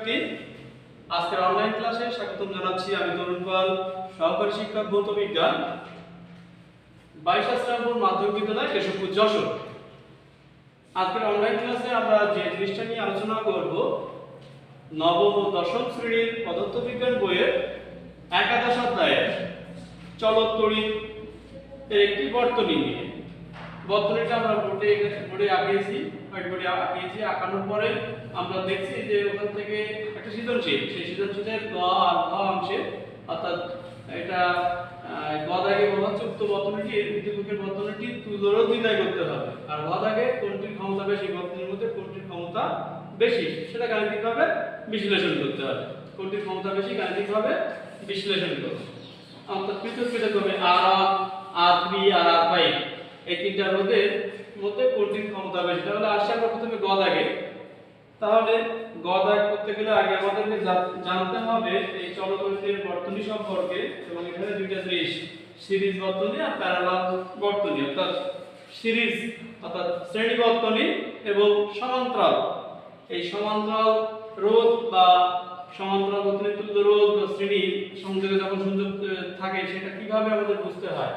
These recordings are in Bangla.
শিক্ষার্থী, আজকের অনলাইন ক্লাসে স্বাগতম জানাচ্ছি। আমি তরুণ পাল, সহকারী শিক্ষক ভৌত বিজ্ঞান, 22 শ্রাবণ মাধ্যমিক বিদ্যালয় কেশবপুর যশোর। আজকের অনলাইন ক্লাসে আমরা যে জিনিসটা নিয়ে আলোচনা করব, নবম ও দশম শ্রেণীর পদার্থবিজ্ঞান বইয়ের একাদশ অধ্যায়ের চলক তড়িৎ এর একটি বর্তনী নিয়ে। বর্তনীটা আমরা বোর্ডে আঁকিয়েছি, হোয়াইটবোর্ডে আঁকিয়েছি। আঁকানোর পরে আমরা দেখছি যে ওখান থেকে একটা সৃজনশীল, সেই সৃজনশীলের গ আর ঘ অংশে, অর্থাৎ এটা গ দাগে বলা হচ্ছে উক্ত বর্তনীটির উদ্দীপকের বর্তনীটি তুল্যরোধ নির্ণয় করতে হবে। আর ঘ দাগে কোনটির ক্ষমতা বেশি, বর্তনীর মধ্যে কোনটির ক্ষমতা বেশি সেটা গাণিতিকভাবে বিশ্লেষণ করতে হবে। কোনটির ক্ষমতা বেশি গাণিতিকভাবে বিশ্লেষণ করতে, অর্থাৎ পৃথক পৃথকভাবে R1, R3 আর R5 এই তিনটা রোধের মধ্যে কোনটির ক্ষমতা বেশি। তাহলে আসছে আমরা প্রথমে গ দাগে। তাহলে গ দাগ করতে গেলে আগে আমাদেরকে জানতে হবে এই চলক তড়িতের বর্তনী সম্পর্কে, এবং এখানে দুইটা জিনিস, সিরিজ বর্তনী আর প্যারালাল বর্তনী। অর্থাৎ সিরিজ অর্থাৎ শ্রেণী বর্তনী এবং সমান্তরাল, এই সমান্তরাল রোধ বা সমান্তরাল বর্তনীর তুল্য রোধ বা শ্রেণী সংযোগে যখন সংযোগ থাকে সেটা কিভাবে আমাদের বুঝতে হয়।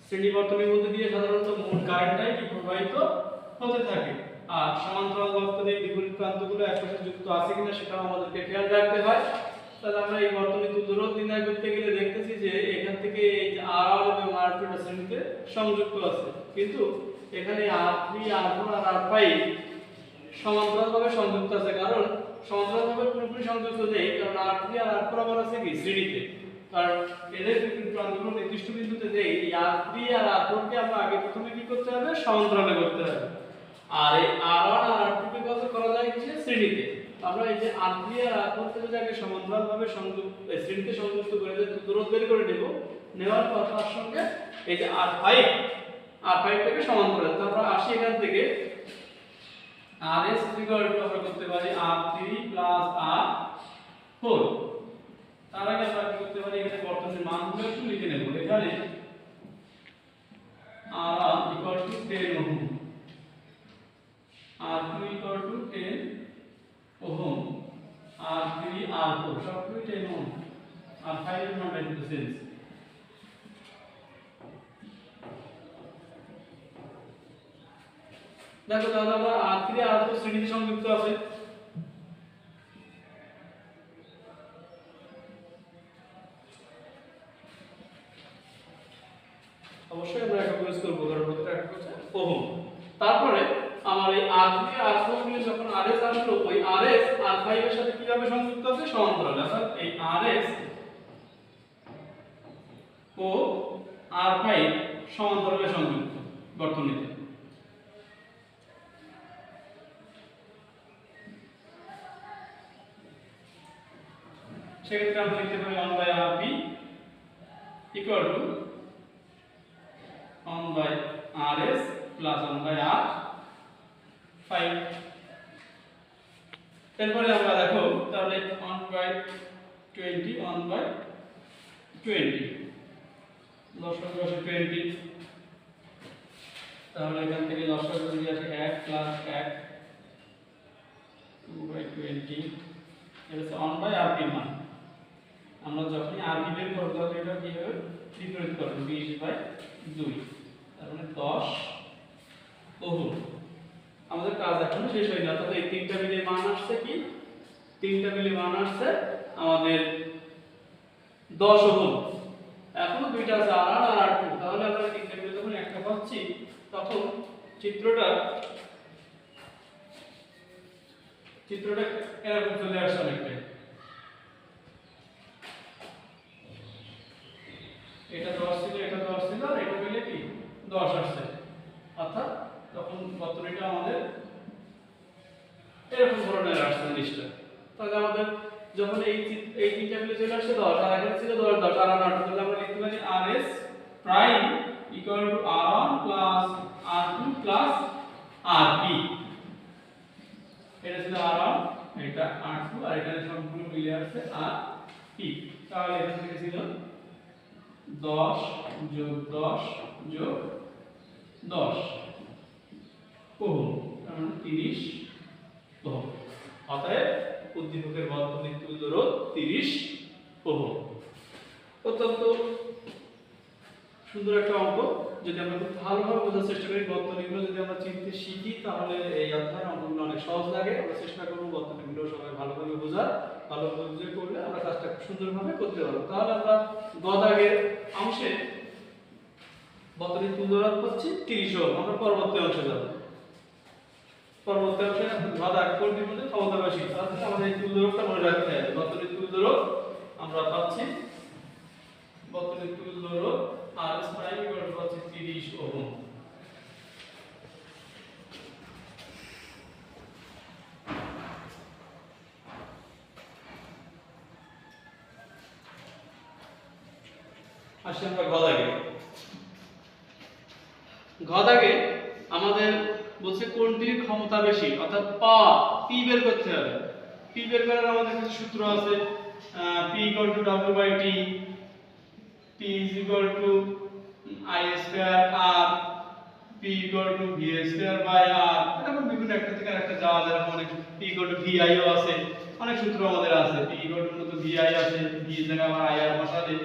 শ্রেণী বর্তনীর মধ্যে দিয়ে সাধারণত মোট কারেন্টটাই কি প্রবাহিত হতে থাকে, আর সমান্তরাল বর্তনীর বিপরীত প্রান্তগুলো একসাথে যুক্ত আছে কিনা সেটাও আমাদেরকে খেয়াল রাখতে হয়। তাহলে আমরা এই বর্তনী তুল্য রোধ নির্ণয় করতে গেলে দেখতেছি যে এখান থেকে এই যে R1 এবং R2 এর শ্রেণীতে সংযুক্ত আছে, কিন্তু এখানে R3, R4 আর R5 সমান্তরালভাবে সংযুক্ত আছে। কারণ সমান্তরালভাবে পুরোপুরি সংযুক্ত নেই, কারণ R3 আর R4 আবার আছে কি শ্রেণীতে। কারণ এদের বিপরীত প্রান্তগুলো নির্দিষ্ট বিন্দুতে দেই, এই R3 আর R4 কে আমরা আগে প্রথমে কি করতে হবে, সমান্তরালে করতে হবে। আর এই R1 আর R2 কে কত করা যায় কি শ্রেণীতে। আমরা এই যে R3 আর R4 কে আগে সমান্তরালভাবে শ্রেণীতে সংযুক্ত করে দূরত্ব বের করে নেব, নেওয়ার পর তার সঙ্গে এই যে R5 টাকে সমান্তরাল। তারপর আসি এখান থেকে RS আমরা করতে পারি R3 R4। তার আগে আমরা কি করতে পারি, এখানে বর্তনীর মানগুলো একটু লিখে নেব। এখানে R1 10 ohm, R2 10 ohm, R3 R4 সবগুলো 10 ওহম, আর 5 এর মান বাইরে সেন্স। দেখো তাহলে আমরা R3 R4 শ্রেণীতে সংযুক্ত আছে। অবশ্যই আমরা একক ইউজ করব, কারণ প্রত্যেকটা একক হচ্ছে ওহম। তারপরে আমার এই R3 R4 গুলো যখন RS আসলো, ওই RS R5 এর সাথে কিভাবে সংযুক্ত আছে, সমান্তরালে। অর্থাৎ এই RS ও R5 সমান্তরালে সংযুক্ত বর্তনীতে। সেক্ষেত্রে আমরা লিখতে পারি 1/RP equal to 1/RS plus 1/R5। এরপরে আমরা দেখো তাহলে 1/20 1/20 লসাগু আসে 20। তাহলে এখান থেকে লসাগু যদি আসে 1 plus 1 2/20, এটা হচ্ছে 1/RP মান। আমরা যখনই RP বের করব তখন এটা কি হবে, বিপরীত করব, 20/2, তার মানে 10 ওহম। আমাদের কাজ এখনো শেষ হয়নি, অর্থাৎ এই তিনটা মিলে মান আসছে কি, তিনটা মিলে মান আসছে আমাদের 10 ওহম। এখনো দুইটা আছে R1 আর R2। তাহলে আমরা তিনটা মিলে যখন একটা পাচ্ছি, তখন চিত্রটা এরকম চলে আসছে অনেকটা। এটা 10 ছিল, এটা 10 ছিল, আর এটা মিলে কি 10 আসছে। অর্থাৎ তখন বর্তনীটা আমাদের এরকম ধরনের আসছে জিনিসটা। তাহলে আমাদের যখন এই তিনটা মিলে চলে আসছে 10, আর এখানে ছিল 10 10 আর R2, তাহলে আমরা লিখতে পারি RS prime equal to R1 plus R2 plus RP। এটা ছিল R1, এটা R2, আর এখানে সবগুলো মিলে আসছে RP। তাহলে এখান থেকে ছিল 10 যোগ 10 যোগ 10 ওহম, তার মানে 30 ওহম। অতএব উদ্দীপকের বর্তনীর তুল্য রোধ 30 ওহম। অত্যন্ত সুন্দর একটা অঙ্ক। যদি আমরা খুব ভালোভাবে বোঝার চেষ্টা করি, বর্তনীগুলো যদি আমরা চিনতে শিখি, তাহলে এই অধ্যায়ের অঙ্কগুলো অনেক সহজ লাগে। আমরা চেষ্টা করবো বর্তনীগুলো সবাই ভালোভাবে বোঝার, ভালোভাবে বুঝে করলে আমরা কাজটা খুব সুন্দরভাবে করতে পারবো। তাহলে আমরা গ দাগের অংশে বর্তনীর তুল্য রোধ পাচ্ছি 30 ওহম। আমরা পরবর্তী অংশে যাব। পরবর্তী অংশে গ দাগ কোনটির মধ্যে ক্ষমতা বেশি, তাহলে আমাদের এই তুল্য রোধটা মনে রাখতে হবে। বর্তনীর তুল্য রোধ আমরা পাচ্ছি, বর্তনীর তুল্য রোধ R প্রাইম ইকুয়াল টু হচ্ছে 30 ওহম। আসলে আমরা ঘ দাগে আমাদের বলছে কোনটির ক্ষমতা বেশি, অর্থাৎ পি বের করতে হবে। পি বের করার আমাদের কাছে সূত্র আছে, P = W/T, P = I square R, P = V²/R। এরকম বিভিন্ন একটা থেকে আরেকটা যাওয়া যায়। অনেক P = VI ও আছে, অনেক সূত্র আমাদের আছে। P = VI আছে, V এর জায়গায় আবার IR বসালে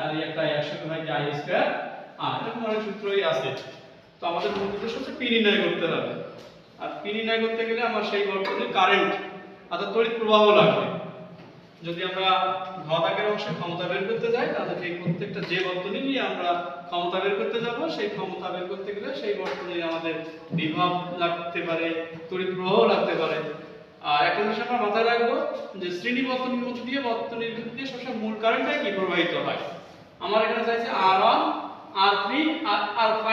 আর একটা একসাথে হয় I²R, এরকম অনেক সূত্রই আছে। তো আমাদের মূল উদ্দেশ্য হচ্ছে P নির্ণয় করতে হবে। আর P নির্ণয় করতে গেলে আমার সেই বর্তনীর কারেন্ট অর্থাৎ তড়িৎ প্রবাহ লাগবে। যদি আমরা ঘ দাগের অংশে ক্ষমতা বের করতে যাই, তাহলে এই প্রত্যেকটা যে বর্তনী নিয়ে আমরা ক্ষমতা বের করতে যাব, সেই ক্ষমতা বের করতে গেলে সেই বর্তনীর আমাদের বিভব লাগতে পারে, তড়িৎ প্রবাহ লাগতে পারে। আর একটা জিনিস আমরা মাথায় রাখবো যে শ্রেণী বর্তনীর মধ্যে দিয়ে সবসময় মূল কারেন্টটা কি প্রবাহিত হয়। আমার এখানে চাইছে R1, R3 আর R5।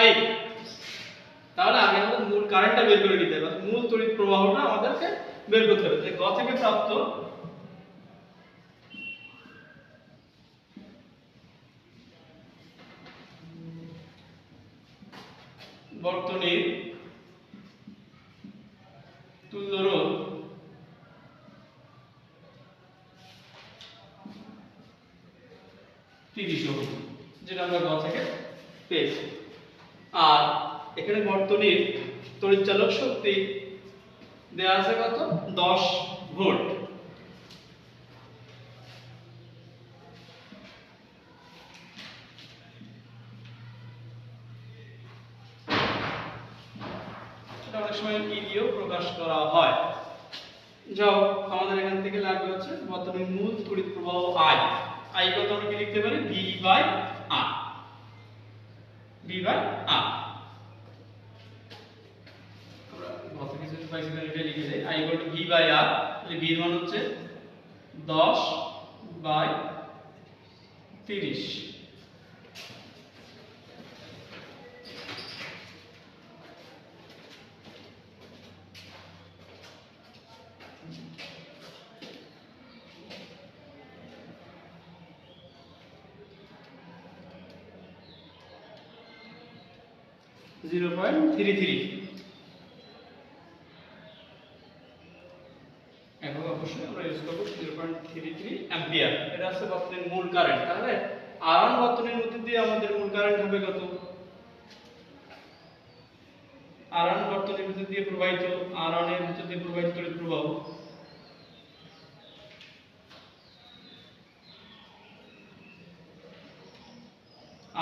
তাহলে আগে আমাদের মূল কারেন্টটা বের করে নিতে হবে, মূল তড়িৎ প্রবাহটা আমাদেরকে বের করতে হবে। গ থেকে প্রাপ্ত বর্তনীর তুল্য রোধ 30 ওহম, যেটা আমরা গ থেকে পেয়েছি। আর এখানে বর্তনীর তড়িৎচালক শক্তি দেয়া আছে কত, 10 ভোল্ট। অনেক সময় ই দিয়েও প্রকাশ করা হয়। যাও, আমাদের এখান থেকে লাগবে হচ্ছে বর্তনীর মূল তড়িৎ প্রবাহ I। I কত আমরা কি লিখতে পারি, V/R। V/R আমরা কত কিছু পাইছি না, এটা লিখে দেই। I = V/R, তাহলে V এর মান হচ্ছে 10/30। 0.33। এখন অবশ্যই আমরা ইউজ করব 0.33 অ্যাম্পিয়ার। এটা হচ্ছে বর্তনীর মূল কারেন্ট। তাহলে R1 বর্তনীর মধ্যে দিয়ে আমাদের মূল কারেন্ট হবে কত, R1 বর্তনীর মধ্যে দিয়ে প্রবাহিত, R1 এর মধ্যে দিয়ে প্রবাহিত তড়িৎ প্রবাহ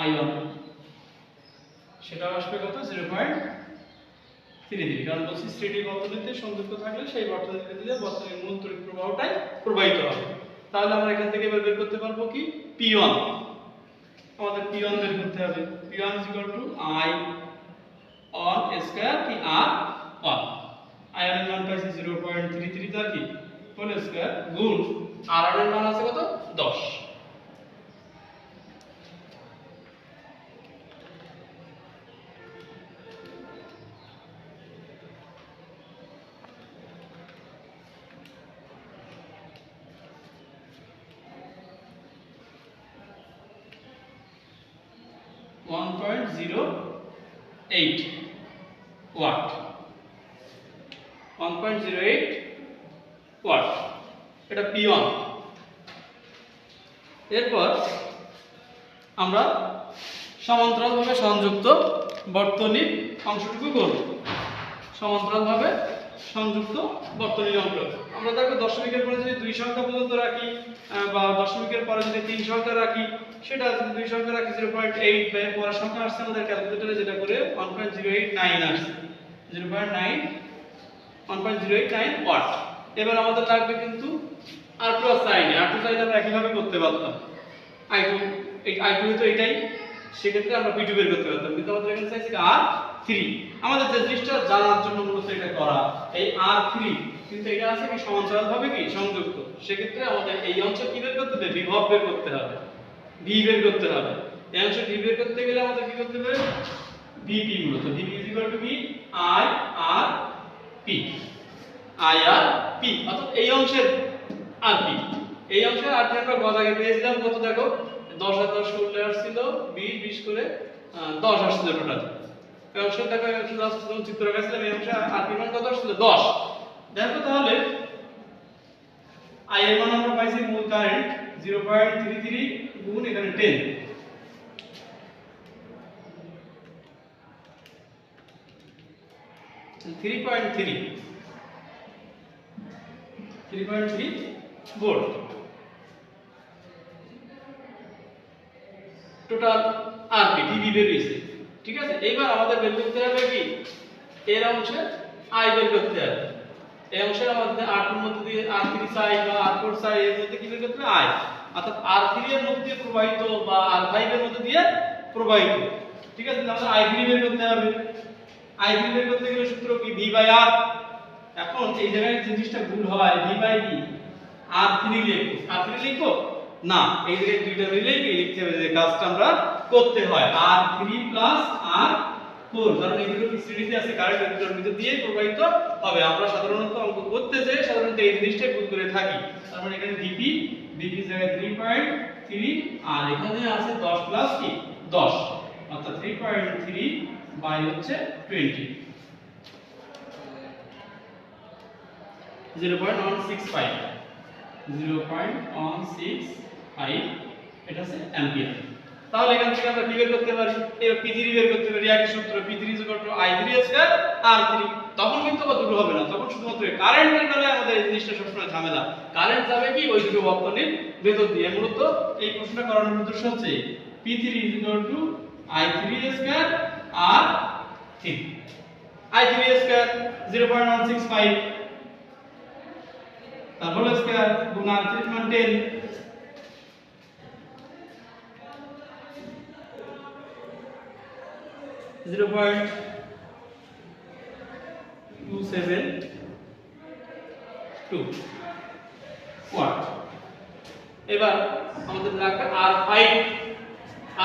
I1, সেটা আসবে কত, 0.33। কারণ বলছি শ্রেণী বর্তনীতে সংযুক্ত থাকলে সেই বর্তনীর মধ্যে দিয়ে বর্তনীর মূল তড়িৎ প্রবাহটাই প্রবাহিত হবে। তাহলে আমরা এখান থেকে বের করতে পারবো কি, P1। আমাদের P1 বের করতে হবে। P1 = I/(R)² কি R1। I1 এর মান পাইছি 0.33, তার কি হোল স্কয়ার গুণ R1 এর মান আছে কত, 10। (1.08 ওয়াট) 1.08 ওয়াট, এটা P1। এরপর আমরা সমান্তরালভাবে সংযুক্ত বর্তনীর অংশটুকু করব। সমান্তরালভাবে সংযুক্ত বর্তনীর অঙ্ক। আমরা দেখো দশমিকের পরে যদি 2 সংখ্যা পর্যন্ত রাখি বা দশমিকের পরে যদি 3 সংখ্যা রাখি, সেটা যদি 2 সংখ্যা রাখি 0.8 বা পরের সংখ্যা আসছে আমাদের ক্যালকুলেটরে যেটা করে 1.089 আসছে, 1.089 ওয়াট। এবার আমাদের লাগবে কিন্তু r প্লাস সাইন। r2 চাইলে আমরা একইভাবে করতে পারতাম, i2 i2 তো এটাই, সেক্ষেত্রে আমরা p2 বের করতে পারতাম, কিন্তু আমাদের এখানে চাইছে r3। আমাদের যে জিনিসটা জানার জন্য মূলত এটা করা, এই r3 কিন্তু এটা আছে কি সমান্তরালভাবে কি সংযুক্ত, সেক্ষেত্রে আমাদের এই অংশ কি বের করতে হবে, বিভব বের করতে হবে, v বের করতে হবে। এই অংশ v বের করতে গেলে আমাদের কি করতে হবে, vp মূলত vp v i r p, i r p, অর্থাৎ এই অংশের rp, এই অংশের rp আমরা গত আগে পেয়েছিলাম কত দেখো, 10 করলে আসছিল 20 করে 10 আসছিল টোটাল। এই অংশটা দেখো, এই অংশটা আসছিল চিত্র আঁকাছিলাম, এই অংশে rp মান কত আসছিল 10। দেখো তাহলে i এর মান আমরা পাইছি মূল কারেন্ট 0.33 গুণ এখানে 10, 3.3 ভোল্ট টোটাল rp dv বের হইছে। ঠিক আছে, এবার আমাদের বের করতে হবে কি, এর অংশে i বের করতে হবে। এই অংশের আমাদের r2 এর মধ্যে দিয়ে r3 সাই বা r4 সাই এর মধ্যে কি বের করতে হবে, i, অর্থাৎ r3 এর মধ্যে দিয়ে প্রবাহিত বা r5 এর মধ্যে দিয়ে প্রবাহিত। ঠিক আছে, তাহলে i3 বের করতে হবে। i3 বের করতে গেলে সূত্র কি, v বাই r। এখন এই জায়গায় যে জিনিসটা ভুল হয়, v বাই v, r3 লিখবো, r3 লিখবো না, এই জায়গায় দুইটা মিলেই কি লিখতে হবে, যে কাজটা আমরা করতে হয় r3 প্লাস r4, কারণ এগুলো কি শ্রেণীতে আছে, কারেন্ট এর ভিতর দিয়ে প্রবাহিত হবে। আমরা সাধারণত অঙ্ক করতে যাই সাধারণত এই জিনিসটাই ভুল করে থাকি। তার মানে এখানে vp এর জায়গায় 3.3 আর এখানে আছে 10 প্লাস কি 10, অর্থাৎ 3.3 বাই হচ্ছে 20, 0.165, 0.165 এটা হচ্ছে অ্যাম্পিয়ার। তাহলে এখান থেকে আমরা কি বের করতে পারি, এর p3 বের করতে পারি, একই সূত্র p3 i3 r3। তখন কিন্তু আবার দুটো হবে না, তখন শুধুমাত্র কারেন্টের বেলায় আমাদের এই জিনিসটা সবসময় ঝামেলা, কারেন্ট যাবে কি ওই দুটো বর্তনীর ভেতর দিয়ে। মূলত এই প্রশ্নটা করানোর উদ্দেশ্য হচ্ছে p3 i3 r3, i3 0.165 তারপর স্কয়ার গুণ r3 মান 10, 0.272 ওয়াট। এবার আমাদের লাগবে r5,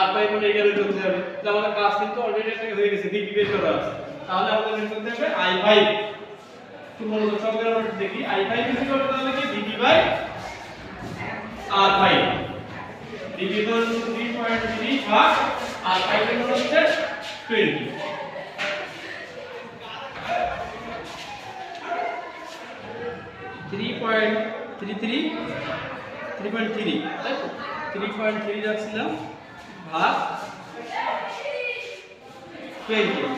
r5 মানে এখানে করতে হবে, যে আমাদের কাজ কিন্তু অলরেডি একটা হয়ে গেছে, vp বের করা আছে, তাহলে আমাদের বের করতে হবে i5। মূলত সবগুলো আমরা দেখি i5 তাহলে কি vp বাই r5, vp এর মান 3.3 ভাগ r5 এর মান হচ্ছে 20, 3.3 তাই তো, 3.3 রাখছিলাম ভাগ 20,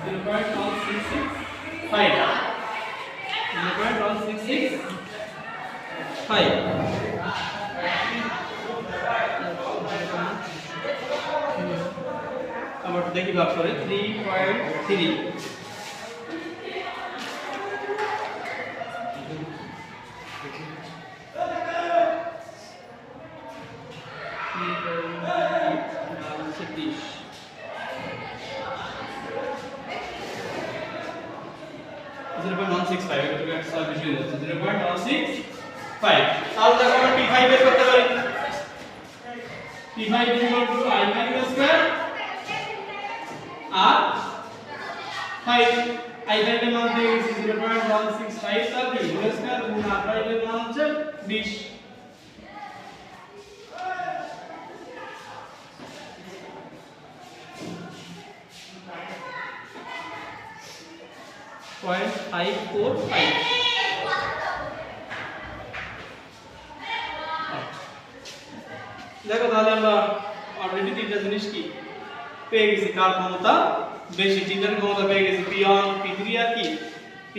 0.165 আবার দেখি ভাগ করে 3.3, তাহলে দেখো আমরা p5 বের করতে পারি, p5 i5 স্কয়ার আর 5, i5 এর মান দিয়ে গেছি 0.165 তার কি হোল স্কয়ার গুণ r5 এর মান হচ্ছে 20, 0.545। জিনিস কি পেয়ে গেছি, কার ক্ষমতা বেশি, তিনটার ক্ষমতা পেয়ে গেছি, P1 P3 আর কি P,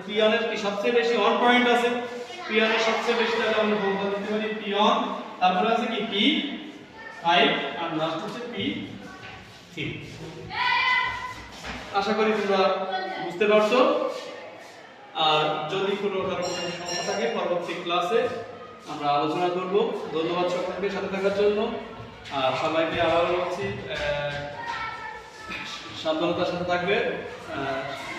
P1 এর কি সবচেয়ে বেশি 1 পয়েন্ট আছে, P1 এর সবচেয়ে বেশি, তাহলে আমরা ক্ষমতা দিতে পারি P1, তারপরে আছে কি P5 আর লাস্ট হচ্ছে P3। আশা করি তোমরা বুঝতে পারছো। আর যদি কোনো সমস্যা থাকে পরবর্তী ক্লাসে আমরা আলোচনা করব। ধন্যবাদ সকলকে সাথে থাকার জন্য। আর সবাইকে আবারও বলছি সাবধানতার সাথে থাকবে,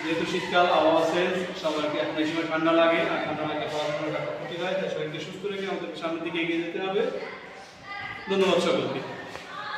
যেহেতু শীতকাল আবহাওয়া চেঞ্জ, সবাইকে এখন এই সময় ঠান্ডা লাগে, আর ঠান্ডা লাগলে পড়াশোনার একটা ক্ষতি হয়, তাই শরীরকে সুস্থ রেখে আমাদের সামনের দিকে এগিয়ে যেতে হবে। ধন্যবাদ সকলকে।